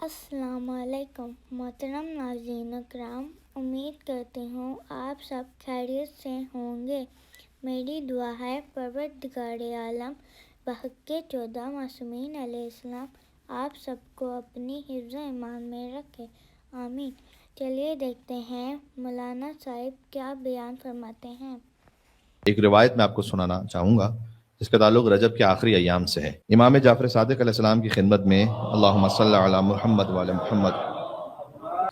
السلام علیکم محترم ناظرین کرام، امید کرتی ہوں آپ سب خیریت سے ہوں گے۔ میری دعا ہے پروردگار عالم بحق 14 معصومین علیہ السلام آپ سب کو اپنی حفظ و ایمان میں رکھے، آمین۔ چلیے دیکھتے ہیں مولانا صاحب کیا بیان فرماتے ہیں۔ ایک روایت میں آپ کو سنانا چاہوں گا جس کا تعلق رجب کے آخری ایام سے ہے۔ امام جعفر صادق علیہ السلام کی خدمت میں اللہم صلی علی محمد وعلی محمد۔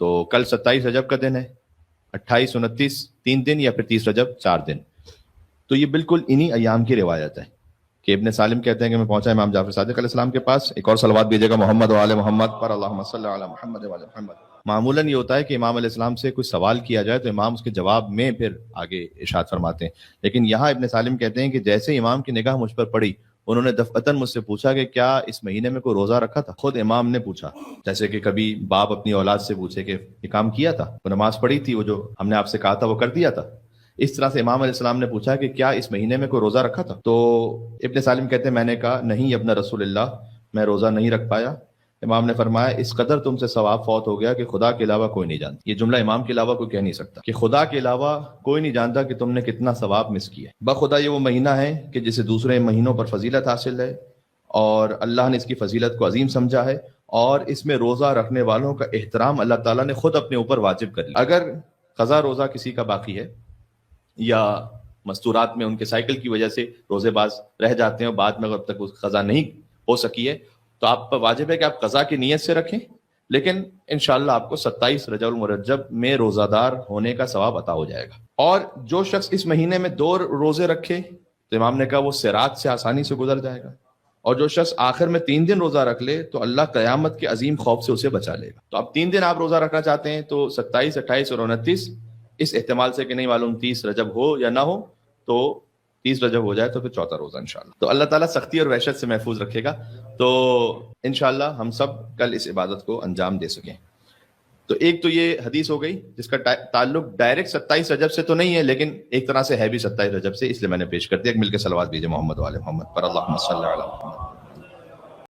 تو کل 27 رجب کا دن ہے، 28 29 3 دن یا پھر 30 رجب 4 دن۔ تو یہ بالکل انہی ایام کی روایت ہے کہ ابن سالم کہتے ہیں کہ میں پہنچا امام جعفر صادق علیہ السلام کے پاس، ایک اور صلوات بھیجے گا محمد وعلی محمد پر، اللہم صلی علی محمد وعلی محمد۔ معمولاً یہ ہوتا ہے کہ امام علیہ السلام سے کوئی سوال کیا جائے تو امام اس کے جواب میں پھر آگے ارشاد فرماتے ہیں، لیکن یہاں ابن سالم کہتے ہیں کہ جیسے امام کی نگاہ مجھ پر پڑی، انہوں نے دفعتاً مجھ سے پوچھا کہ کیا اس مہینے میں کوئی روزہ رکھا تھا۔ خود امام نے پوچھا، جیسے کہ کبھی باپ اپنی اولاد سے پوچھے کہ یہ کام کیا تھا، وہ نماز پڑھی تھی، وہ جو ہم نے آپ سے کہا تھا وہ کر دیا تھا۔ اس طرح سے امام علیہ السلام نے پوچھا کہ کیا اس مہینے میں کوئی روزہ رکھا تھا؟ تو ابن سالم کہتے ہیں میں نے کہا نہیں ابن رسول اللہ، میں روزہ نہیں رکھ پایا۔ امام نے فرمایا اس قدر تم سے ثواب فوت ہو گیا کہ خدا کے علاوہ کوئی نہیں جانتا۔ یہ جملہ امام کے علاوہ کوئی کہہ نہیں سکتا کہ خدا کے علاوہ کوئی نہیں جانتا کہ تم نے کتنا ثواب مس کیا ہے۔ بخدا یہ وہ مہینہ ہے کہ جسے دوسرے مہینوں پر فضیلت حاصل ہے اور اللہ نے اس کی فضیلت کو عظیم سمجھا ہے، اور اس میں روزہ رکھنے والوں کا احترام اللہ تعالیٰ نے خود اپنے اوپر واجب کر لیا۔ اگر قضا روزہ کسی کا باقی ہے یا مستورات میں ان کے سائیکل کی وجہ سے روزے باز رہ جاتے ہیں اور بعد میں اب تک قضا نہیں ہو سکی ہے، تو آپ پر واجب ہے کہ آپ قضا کی نیت سے رکھیں، لیکن انشاءاللہ آپ کو 27 رجب المرجب میں روزہ دار ہونے کا ثواب عطا ہو جائے گا۔ اور جو شخص اس مہینے میں 2 روزے رکھے تو امام نے کہا وہ صراط سے آسانی سے گزر جائے گا، اور جو شخص آخر میں 3 دن روزہ رکھ لے تو اللہ قیامت کے عظیم خوف سے اسے بچا لے گا۔ تو اب 3 دن آپ روزہ رکھنا چاہتے ہیں تو 27 28 اور 29، اس احتمال سے کہ نہیں معلوم 30 رجب ہو یا نہ ہو، تو 30 رجب ہو جائے تو پھر 4تھا روزہ انشاءاللہ۔ تو اللہ تعالیٰ سختی اور وحشت سے محفوظ رکھے گا، تو انشاءاللہ ہم سب کل اس عبادت کو انجام دے سکیں۔ تو ایک تو یہ حدیث ہو گئی جس کا تعلق ڈائریکٹ 27 رجب سے تو نہیں ہے، لیکن ایک طرح سے ہے بھی 27 رجب سے، اس لیے میں نے پیش کر دیا کہ مل کے صلوات بھیجے محمد والے محمد پر، اللہم صلی علی محمد۔